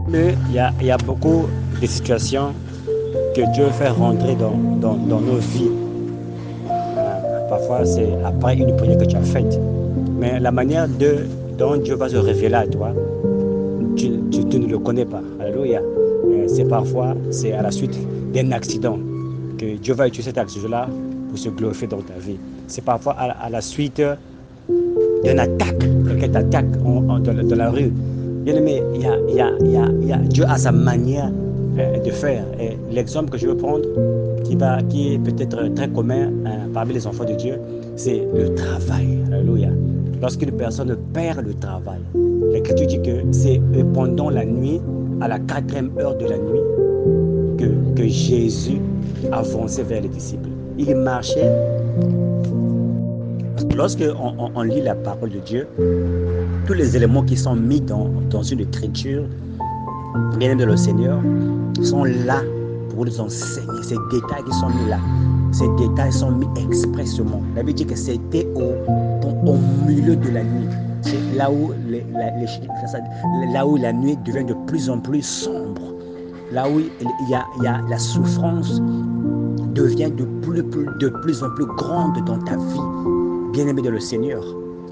Mais il y a beaucoup de situations que Dieu fait rentrer dans nos vies. Parfois, c'est après une prière que tu as faite. Mais la manière dont Dieu va se révéler à toi, tu ne le connais pas. Alléluia. C'est à la suite d'un accident que Dieu va utiliser cet accident-là pour se glorifier dans ta vie. C'est parfois à la suite d'une attaque, quelqu'un t'attaque dans la rue. Bien aimé, Dieu a sa manière de faire. Et l'exemple que je veux prendre, qui est peut-être très commun parmi les enfants de Dieu, c'est le travail. Alléluia. Lorsqu'une personne perd le travail, l'Écriture dit que c'est pendant la nuit, à la 4e heure de la nuit, que Jésus avançait vers les disciples. Il marchait. Lorsque on lit la parole de Dieu, tous les éléments qui sont mis dans une écriture, bien aimé de le Seigneur, sont là pour nous enseigner. Ces détails qui sont mis là, ces détails sont mis expressément. La Bible dit que c'était au milieu de la nuit. C'est là où la nuit devient de plus en plus sombre. Là où la souffrance devient de plus en plus grande dans ta vie, bien-aimé de le Seigneur.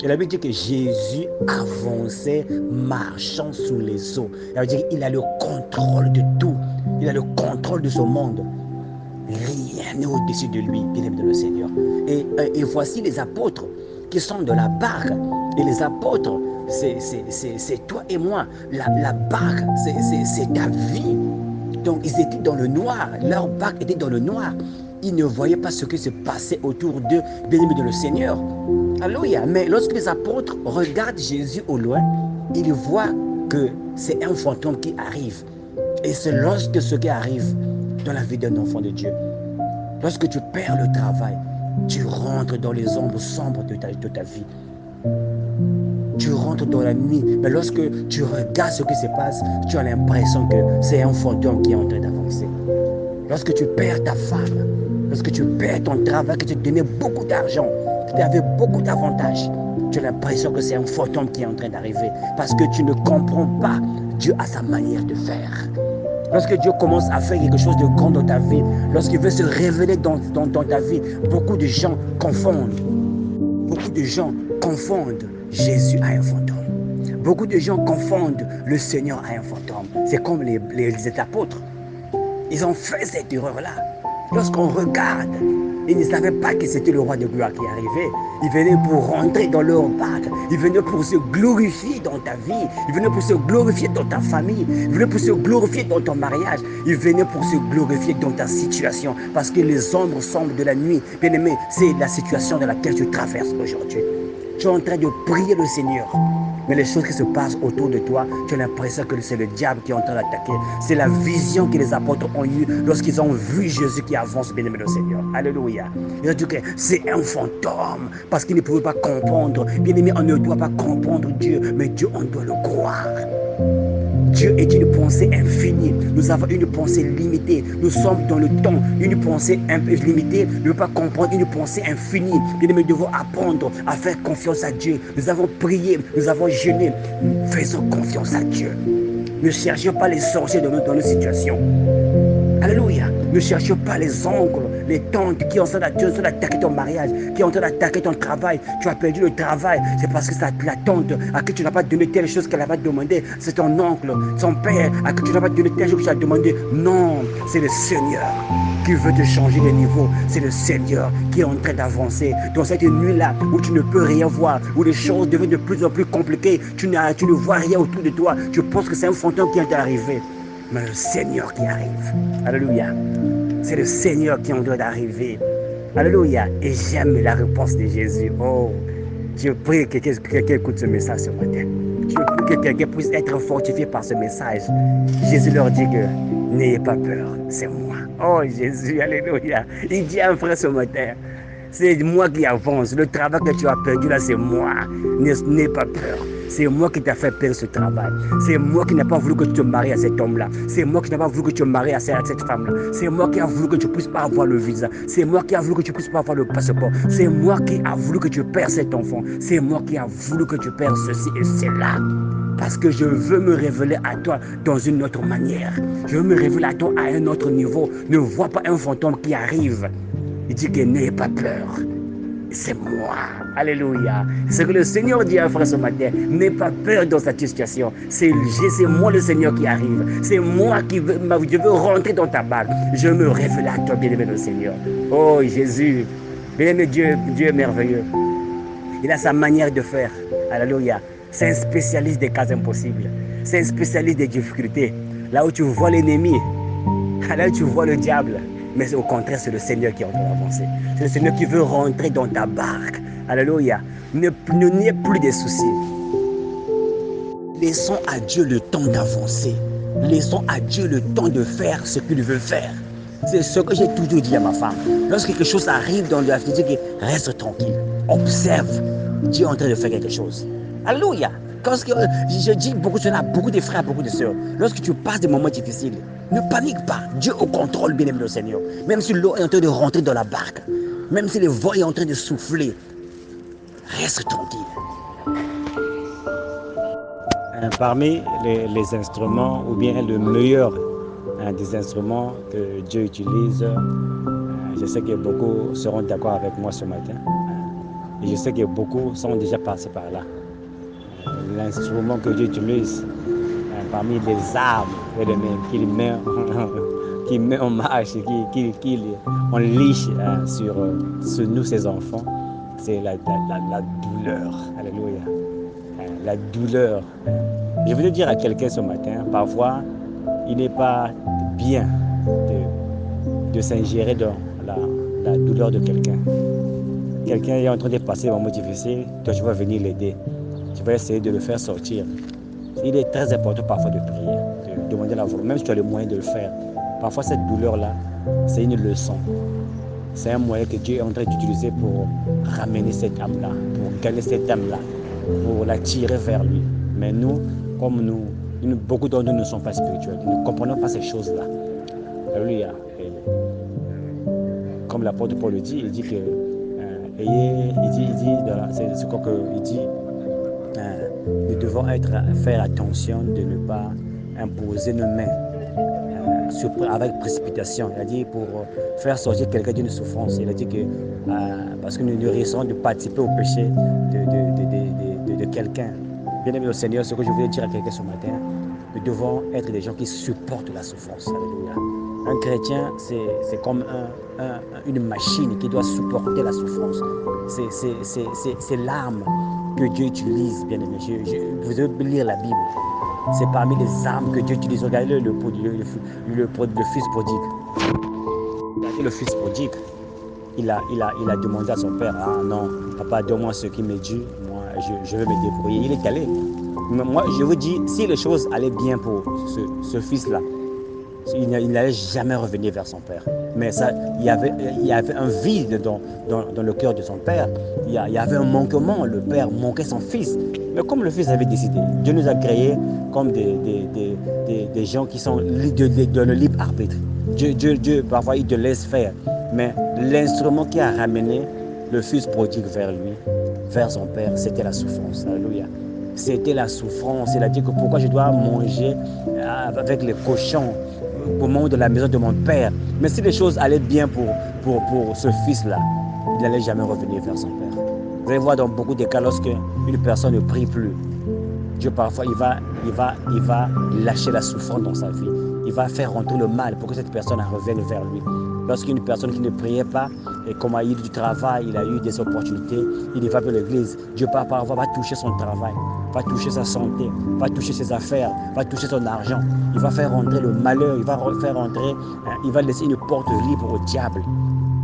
Et la Bible dit que Jésus avançait marchant sous les eaux. Ça veut dire qu'il a le contrôle de tout. Il a le contrôle de ce monde. Rien n'est au-dessus de lui, bien-aimé de le Seigneur. Et voici les apôtres qui sont de la barque. Et les apôtres, c'est toi et moi. La barque, c'est ta vie. Donc ils étaient dans le noir. Leur barque était dans le noir. Ils ne voyaient pas ce qui se passait autour d'eux, bien-aimés de le Seigneur. Alléluia. Mais lorsque les apôtres regardent Jésus au loin, ils voient que c'est un fantôme qui arrive. Et c'est lorsque ce qui arrive dans la vie d'un enfant de Dieu. Lorsque tu perds le travail, tu rentres dans les ombres sombres de ta vie. Tu rentres dans la nuit. Mais lorsque tu regardes ce qui se passe, tu as l'impression que c'est un fantôme qui est en train d'avancer. Lorsque tu perds ta femme, lorsque tu perds ton travail, que tu te donnais beaucoup d'argent, tu avais beaucoup d'avantages, tu as l'impression que c'est un fantôme qui est en train d'arriver. Parce que tu ne comprends pas Dieu a sa manière de faire. Lorsque Dieu commence à faire quelque chose de grand dans ta vie, lorsqu'il veut se révéler dans ta vie, beaucoup de gens confondent. Beaucoup de gens confondent Jésus à un fantôme. Beaucoup de gens confondent le Seigneur à un fantôme. C'est comme les apôtres. Ils ont fait cette erreur-là. Lorsqu'on regarde, ils ne savaient pas que c'était le roi de gloire qui arrivait. Ils venaient pour rentrer dans leur barque. Ils venaient pour se glorifier dans ta vie. Ils venaient pour se glorifier dans ta famille. Ils venaient pour se glorifier dans ton mariage. Ils venaient pour se glorifier dans ta situation. Parce que les ombres sombres de la nuit, bien aimé, c'est la situation dans laquelle tu traverses aujourd'hui. Tu es en train de prier le Seigneur. Mais les choses qui se passent autour de toi, tu as l'impression que c'est le diable qui est en train d'attaquer. C'est la vision que les apôtres ont eue lorsqu'ils ont vu Jésus qui avance, bien aimé le Seigneur. Alléluia. Ils ont dit que c'est un fantôme parce qu'ils ne pouvaient pas comprendre. Bien aimé, on ne doit pas comprendre Dieu, mais Dieu, on doit le croire. Dieu est une pensée infinie. Nous avons une pensée limitée. Nous sommes dans le temps. Une pensée un peu limitée ne peut pas comprendre une pensée infinie. Bien, nous devons apprendre à faire confiance à Dieu. Nous avons prié, nous avons jeûné. Faisons confiance à Dieu. Ne cherchons pas les sorciers dans nos situations. Alléluia. Ne cherchons pas les oncles, les tantes qui sont en train d'attaquer ton mariage, qui sont en train d'attaquer ton travail. Tu as perdu le travail. C'est parce que c'est la tante à qui tu n'as pas donné telle chose qu'elle avait demandé. C'est ton oncle, son père à qui tu n'as pas donné telle chose que tu as demandé. Non, c'est le Seigneur qui veut te changer de niveau. C'est le Seigneur qui est en train d'avancer. Dans cette nuit-là où tu ne peux rien voir, où les choses deviennent de plus en plus compliquées, tu ne vois rien autour de toi. Tu penses que c'est un fantôme qui est arrivé. Mais le Seigneur qui arrive. Alléluia. C'est le Seigneur qui est en train d'arriver. Alléluia. Et j'aime la réponse de Jésus. Oh, je prie que quelqu'un écoute ce message ce matin. Je prie que quelqu'un puisse être fortifié par ce message. Jésus leur dit que n'ayez pas peur, c'est moi. Oh Jésus, alléluia. Il dit à un frère ce matin, c'est moi qui avance. Le travail que tu as perdu là, c'est moi. N'aie pas peur. C'est moi qui t'ai fait perdre ce travail. C'est moi qui n'ai pas voulu que tu te maries à cet homme-là. C'est moi qui n'ai pas voulu que tu te maries à cette femme-là. C'est moi qui ai voulu que tu ne puisses pas avoir le visa. C'est moi qui ai voulu que tu ne puisses pas avoir le passeport. C'est moi qui ai voulu que tu perds cet enfant. C'est moi qui ai voulu que tu perds ceci et cela. Parce que je veux me révéler à toi dans une autre manière. Je veux me révéler à toi à un autre niveau. Ne vois pas un fantôme qui arrive. Il dit que n'ayez pas peur. C'est moi. Alléluia. C'est ce que le Seigneur dit à frère ce matin. N'aie pas peur dans cette situation. C'est moi le Seigneur qui arrive. C'est moi qui je veux rentrer dans ta barque. Je me révèle à toi, bien-aimé le Seigneur. Oh Jésus. Bien-aimé Dieu est merveilleux. Il a sa manière de faire. Alléluia. C'est un spécialiste des cas impossibles. C'est un spécialiste des difficultés. Là où tu vois l'ennemi, là où tu vois le diable. Mais au contraire, c'est le Seigneur qui est en train d'avancer. C'est le Seigneur qui veut rentrer dans ta barque. Alléluia. N'ayez plus de soucis. Laissons à Dieu le temps d'avancer. Laissons à Dieu le temps de faire ce qu'il veut faire. C'est ce que j'ai toujours dit à ma femme. Lorsque quelque chose arrive dans la vie, je dis reste tranquille. Observe. Dieu est en train de faire quelque chose. Alléluia. Quand je dis beaucoup cela à beaucoup de frères, à beaucoup de sœurs. Lorsque tu passes des moments difficiles, ne panique pas. Dieu au contrôle, bien-aimé le Seigneur. Même si l'eau est en train de rentrer dans la barque, même si le vent est en train de souffler, reste tranquille. Parmi les instruments, ou bien le meilleur des instruments que Dieu utilise, je sais que beaucoup seront d'accord avec moi ce matin. Et je sais que beaucoup sont déjà passés par là. L'instrument que Dieu utilise parmi les armes qu'il met en marche, qu'il enliche sur nous, ses enfants, c'est la douleur. Alléluia. La douleur. Je voulais dire à quelqu'un ce matin, parfois, il n'est pas bien de s'ingérer dans la douleur de quelqu'un. Quelqu'un est en train de passer un moment difficile, toi tu vas venir l'aider. Tu vas essayer de le faire sortir. Il est très important parfois de prier, de demander la volonté, même si tu as le moyen de le faire. Parfois cette douleur-là, c'est une leçon. C'est un moyen que Dieu est en train d'utiliser pour ramener cette âme-là, pour gagner cette âme-là, pour la tirer vers lui. Mais nous, comme beaucoup d'entre nous ne sont pas spirituels, nous ne comprenons pas ces choses-là. Alléluia. Comme l'apôtre Paul le dit, il dit que nous devons faire attention de ne pas imposer nos mains avec précipitation. Il a dit pour faire sortir quelqu'un d'une souffrance. Il a dit que parce que nous risquons de participer au péché de quelqu'un. Bien aimé au Seigneur, ce que je voulais dire à quelqu'un ce matin, nous devons être des gens qui supportent la souffrance. Alléluia. Un chrétien, c'est comme une machine qui doit supporter la souffrance. C'est l'arme que Dieu utilise, bien aimé. Vous devez lire la Bible. C'est parmi les armes que Dieu utilise. Regardez le fils prodigue. Regardez le fils prodigue. Il a demandé à son père, ah non, papa, donne-moi ce qui m'est dû, moi je vais me débrouiller. Il est allé. Moi, je vous dis, si les choses allaient bien pour ce fils-là, il n'allait jamais revenir vers son père. Mais ça, il y avait un vide dans le cœur de son père. Il y avait un manquement. Le père manquait son fils. Mais comme le fils avait décidé, Dieu nous a créés comme des gens qui sont dans le libre arbitre. Dieu, parfois, il te laisse faire. Mais l'instrument qui a ramené le fils prodigue vers lui, vers son père, c'était la souffrance. Alléluia. C'était la souffrance. Il a dit que pourquoi je dois manger avec les cochons au moment de la maison de mon père. Mais si les choses allaient bien pour ce fils-là, il n'allait jamais revenir vers son père. Vous allez voir dans beaucoup de cas, lorsque une personne ne prie plus, Dieu parfois il va lâcher la souffrance dans sa vie. Il va faire rentrer le mal pour que cette personne revienne vers lui. Lorsqu'une personne qui ne priait pas, et comme il a eu du travail, il a eu des opportunités, il va vers l'église. Dieu parfois va toucher son travail, va toucher sa santé, va toucher ses affaires, va toucher son argent. Il va faire rentrer le malheur, il va laisser une porte libre au diable.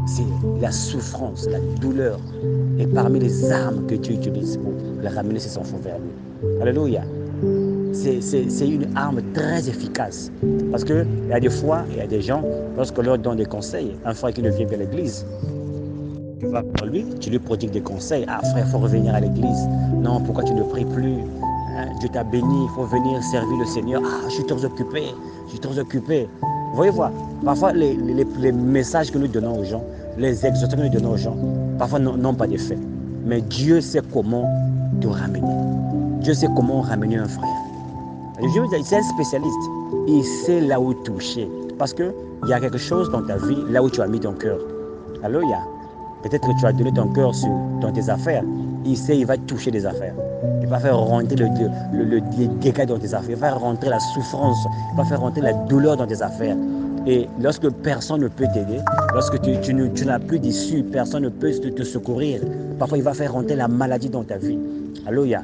C'est la souffrance, la douleur. Et parmi les armes que Dieu utilise pour ramener ses enfants vers lui. Alléluia. C'est une arme très efficace. Parce qu'il y a des fois, il y a des gens, lorsqu'on leur donne des conseils, un frère qui ne vient vers l'église, tu vas pour lui, tu lui prodigues des conseils. Ah frère, il faut revenir à l'église. Non, pourquoi tu ne pries plus? Dieu t'a béni, il faut venir servir le Seigneur. Ah, je suis trop occupé. Vous voyez voir, parfois les messages que nous donnons aux gens, les exhortations que nous donnons aux gens, parfois n'ont pas d'effet. Mais Dieu sait comment te ramener. Dieu sait comment ramener un frère. C'est un spécialiste. Il sait là où toucher. Parce qu'il y a quelque chose dans ta vie, là où tu as mis ton cœur. Alléluia. Peut-être que tu as donné ton cœur dans tes affaires. Il sait, il va toucher des affaires. Il va faire rentrer le dégât dans tes affaires. Il va faire rentrer la souffrance. Il va faire rentrer la douleur dans tes affaires. Et lorsque personne ne peut t'aider, lorsque tu n'as plus d'issue, personne ne peut te secourir, parfois il va faire rentrer la maladie dans ta vie. Alléluia.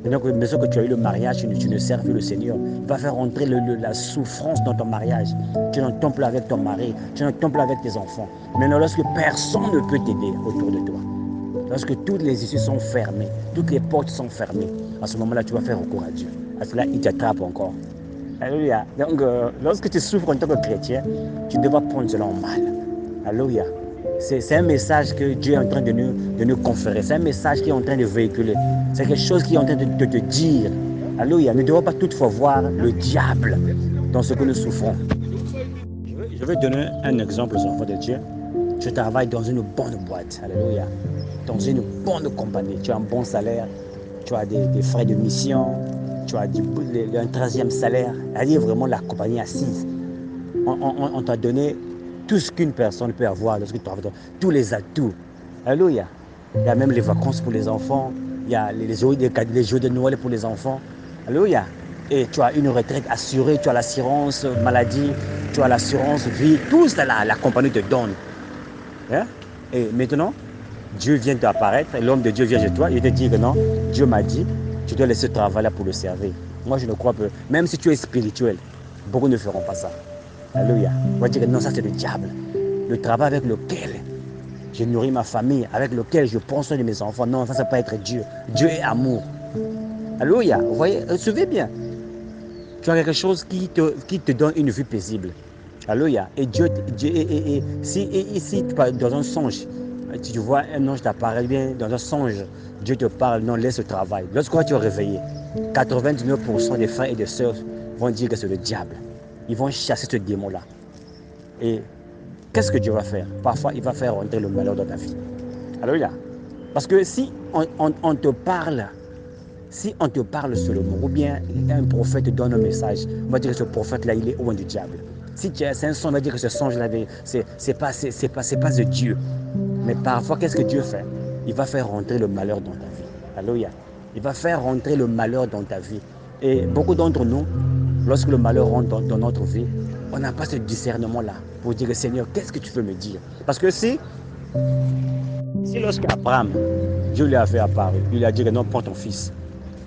Donc, mais que tu as eu le mariage, tu ne sers plus le Seigneur. Il va faire rentrer la souffrance dans ton mariage. Tu n'entends plus avec ton mari, tu n'entends plus avec tes enfants. Maintenant, lorsque personne ne peut t'aider autour de toi, lorsque toutes les issues sont fermées, toutes les portes sont fermées, à ce moment-là, tu vas faire recours à Dieu. À cela, il t'attrape encore. Alléluia. Donc, lorsque tu souffres en tant que chrétien, tu ne dois pas prendre cela en mal. Alléluia. C'est un message que Dieu est en train de nous conférer. C'est un message qui est en train de véhiculer. C'est quelque chose qui est en train de te dire. Alléluia. Nous ne devons pas toutefois voir le diable dans ce que nous souffrons. Je vais donner un exemple aux enfants de Dieu. Tu travailles dans une bonne boîte. Alléluia. Dans une bonne compagnie. Tu as un bon salaire. Tu as des frais de mission. Tu as un 13e salaire. C'est-à-dire vraiment la compagnie assise. On t'a donné tout ce qu'une personne peut avoir lorsque tu travailles, tous les atouts. Alléluia. Il y a même les vacances pour les enfants. Il y a les jeux de Noël pour les enfants. Alléluia. Et tu as une retraite assurée. Tu as l'assurance maladie. Tu as l'assurance vie. Tout cela, la compagnie te donne. Hein? Et maintenant, Dieu vient t'apparaître. L'homme de Dieu vient chez toi. Il te dit que non, Dieu m'a dit, tu dois laisser ce travail-là pour le servir. Moi, je ne crois pas. Même si tu es spirituel, beaucoup ne feront pas ça. Alléluia. On va dire que non, ça c'est le diable. Le travail avec lequel je nourris ma famille, avec lequel je prends soin de mes enfants. Non, ça ne peut pas être Dieu. Dieu est amour. Alléluia. Vous voyez, suivez bien. Tu as quelque chose qui te donne une vie paisible. Alléluia. Et Dieu si dans un songe, tu vois un ange t'apparaît bien, dans un songe, Dieu te parle, non, laisse le travail. Lorsque tu es réveillé, 99% des frères et des sœurs vont dire que c'est le diable. Ils vont chasser ce démon-là. Et qu'est-ce que Dieu va faire? Parfois, il va faire rentrer le malheur dans ta vie. Alléluia. Parce que si on te parle seulement, ou bien un prophète te donne un message, on va dire que ce prophète-là, il est loin du diable. Si c'est un songe, on va dire que ce songe-là, c'est pas de Dieu. Mais parfois, qu'est-ce que Dieu fait? Il va faire rentrer le malheur dans ta vie. Alléluia. Il va faire rentrer le malheur dans ta vie. Et beaucoup d'entre nous, lorsque le malheur rentre dans notre vie, on n'a pas ce discernement-là pour dire, Seigneur, qu'est-ce que tu veux me dire? Parce que si lorsqu'Abraham, Dieu lui a fait apparaître, il lui a dit que non, prends ton fils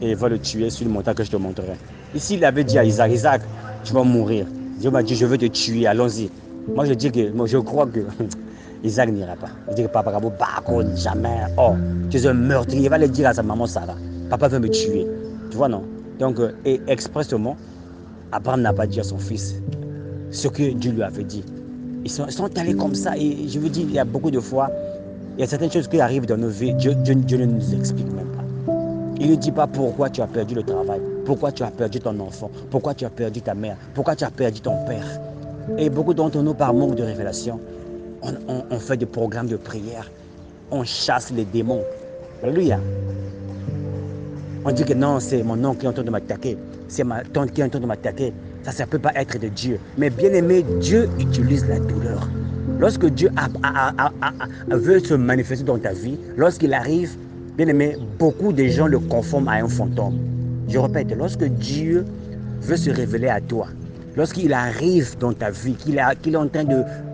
et va le tuer sur le montagne que je te montrerai. Ici, il avait dit à Isaac, Isaac, tu vas mourir. Dieu m'a dit, je veux te tuer, allons-y. Moi, je crois que Isaac n'ira pas. Il dit que papa, jamais. Oh, tu es un meurtrier. Il va le dire à sa maman Sarah. Papa veut me tuer. Tu vois, non? Donc, et expressément, Abraham n'a pas dit à son fils ce que Dieu lui avait dit. Ils sont allés comme ça. Et je vous dis, il y a beaucoup de fois, il y a certaines choses qui arrivent dans nos vies. Dieu ne nous explique même pas. Il ne dit pas pourquoi tu as perdu le travail, pourquoi tu as perdu ton enfant, pourquoi tu as perdu ta mère, pourquoi tu as perdu ton père. Et beaucoup d'entre nous, par manque de révélation, on fait des programmes de prière. On chasse les démons. Alléluia. On dit que non, c'est mon oncle qui est en train de m'attaquer. C'est ma tante qui est en train de m'attaquer. Ça ne peut pas être de Dieu. Mais bien aimé, Dieu utilise la douleur. Lorsque Dieu veut se manifester dans ta vie, lorsqu'il arrive, bien aimé, beaucoup de gens le confondent à un fantôme. Je répète, lorsque Dieu veut se révéler à toi, lorsqu'il arrive dans ta vie, qu'il est en train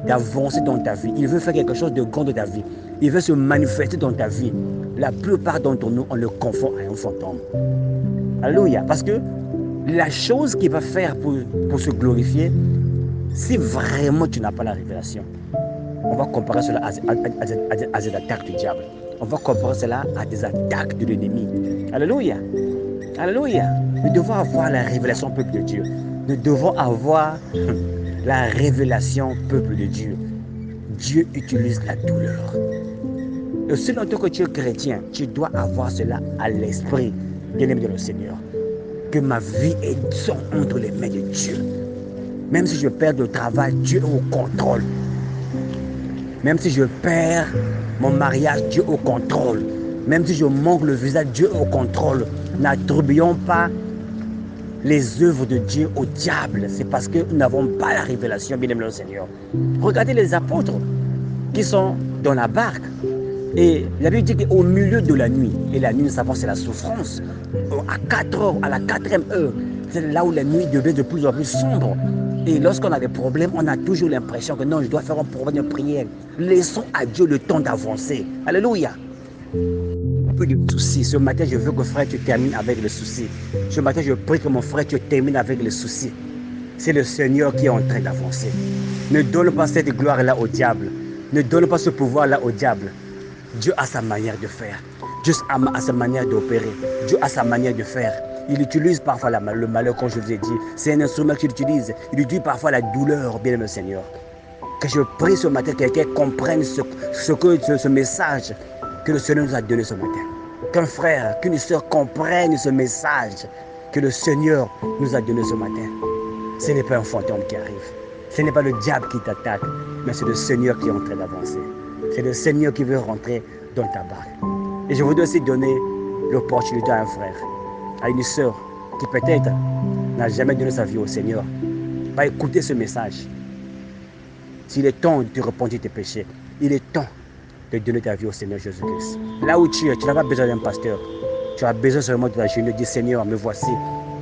d'avancer dans ta vie, il veut faire quelque chose de grand de ta vie, il veut se manifester dans ta vie, la plupart d'entre nous, on le confond à un fantôme. Alléluia. Parce que la chose qu'il va faire pour se glorifier, si vraiment tu n'as pas la révélation, on va comparer cela à des attaques du diable. On va comparer cela à des attaques de l'ennemi. Alléluia. Alléluia. Nous devons avoir la révélation, peuple de Dieu. Nous devons avoir la révélation, peuple de Dieu. Dieu utilise la douleur. Et si longtemps que tu es chrétien, tu dois avoir cela à l'esprit, bien-aimé de le Seigneur. Que ma vie est entre les mains de Dieu. Même si je perds le travail, Dieu est au contrôle. Même si je perds mon mariage, Dieu est au contrôle. Même si je manque le visa, Dieu est au contrôle. N'attribuons pas les œuvres de Dieu au diable. C'est parce que nous n'avons pas la révélation, bien aimé le Seigneur. Regardez les apôtres qui sont dans la barque. Et la Bible dit qu'au milieu de la nuit, et la nuit, nous savons, c'est la souffrance, à 4 heures, à la 4e heure, c'est là où la nuit devient de plus en plus sombre. Et lorsqu'on a des problèmes, on a toujours l'impression que non, je dois faire un problème de prière. Laissons à Dieu le temps d'avancer. Alléluia. Peu de soucis. Ce matin, je veux que frère, tu termines avec le souci. Ce matin, je prie que mon frère, tu termines avec le souci. C'est le Seigneur qui est en train d'avancer. Ne donne pas cette gloire-là au diable. Ne donne pas ce pouvoir-là au diable. Dieu a sa manière de faire. Dieu a sa manière d'opérer. Dieu a sa manière de faire. Il utilise parfois le malheur, comme je vous ai dit. C'est un instrument qu'il utilise. Il utilise parfois la douleur, bien aimé Seigneur. Que je prie ce matin que quelqu'un comprenne ce message que le Seigneur nous a donné ce matin. Qu'un frère, qu'une sœur comprenne ce message que le Seigneur nous a donné ce matin. Ce n'est pas un fantôme qui arrive. Ce n'est pas le diable qui t'attaque, mais c'est le Seigneur qui est en train d'avancer. C'est le Seigneur qui veut rentrer dans ta barque. Et je voudrais aussi donner l'opportunité à un frère, à une sœur qui peut-être n'a jamais donné sa vie au Seigneur. Va écouter ce message. S'il est temps de repentir tes péchés, il est temps de donner ta vie au Seigneur Jésus-Christ. Là où tu es, tu n'as pas besoin d'un pasteur. Tu as besoin seulement de la jeune. Dis Seigneur, me voici.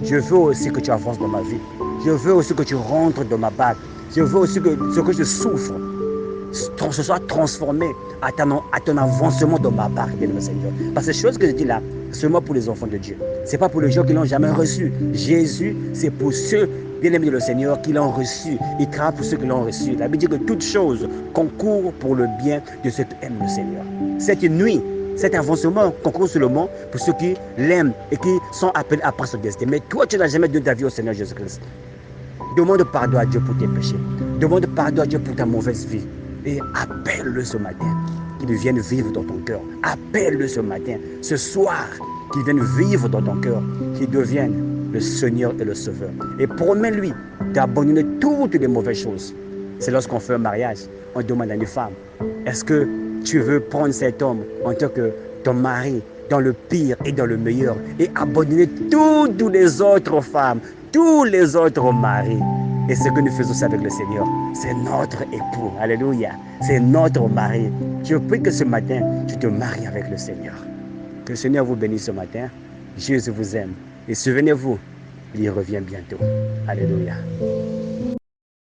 Je veux aussi que tu avances dans ma vie. Je veux aussi que tu rentres dans ma barque. Je veux aussi que ce que je souffre se soit transformé à ton avancement dans ma barque, bien aimé Seigneur. Parce que ces choses que je dis là, c'est seulement pour les enfants de Dieu. Ce n'est pas pour les gens qui ne l'ont jamais reçu. Jésus, c'est pour ceux, bien aimés de le Seigneur, qui l'ont reçu. Il travaille pour ceux qui l'ont reçu. La Bible dit que toutes choses concourent pour le bien de ceux qui aiment le Seigneur. Cette nuit, cet avancement concourt seulement pour ceux qui l'aiment et qui sont appelés après son destin. Mais toi, tu n'as jamais donné ta vie au Seigneur Jésus-Christ. Demande pardon à Dieu pour tes péchés. Demande pardon à Dieu pour ta mauvaise vie. Et appelle-le ce matin, qu'il vienne vivre dans ton cœur. Appelle-le ce matin, ce soir, qu'il vienne vivre dans ton cœur, qu'il devienne le Seigneur et le Sauveur. Et promets-lui d'abandonner toutes les mauvaises choses. C'est lorsqu'on fait un mariage, on demande à une femme, est-ce que tu veux prendre cet homme en tant que ton mari, dans le pire et dans le meilleur, et abandonner toutes les autres femmes, tous les autres maris. Et ce que nous faisons avec le Seigneur, c'est notre époux. Alléluia. C'est notre mari. Je prie que ce matin, tu te maries avec le Seigneur. Que le Seigneur vous bénisse ce matin. Jésus vous aime. Et souvenez-vous, il revient bientôt. Alléluia.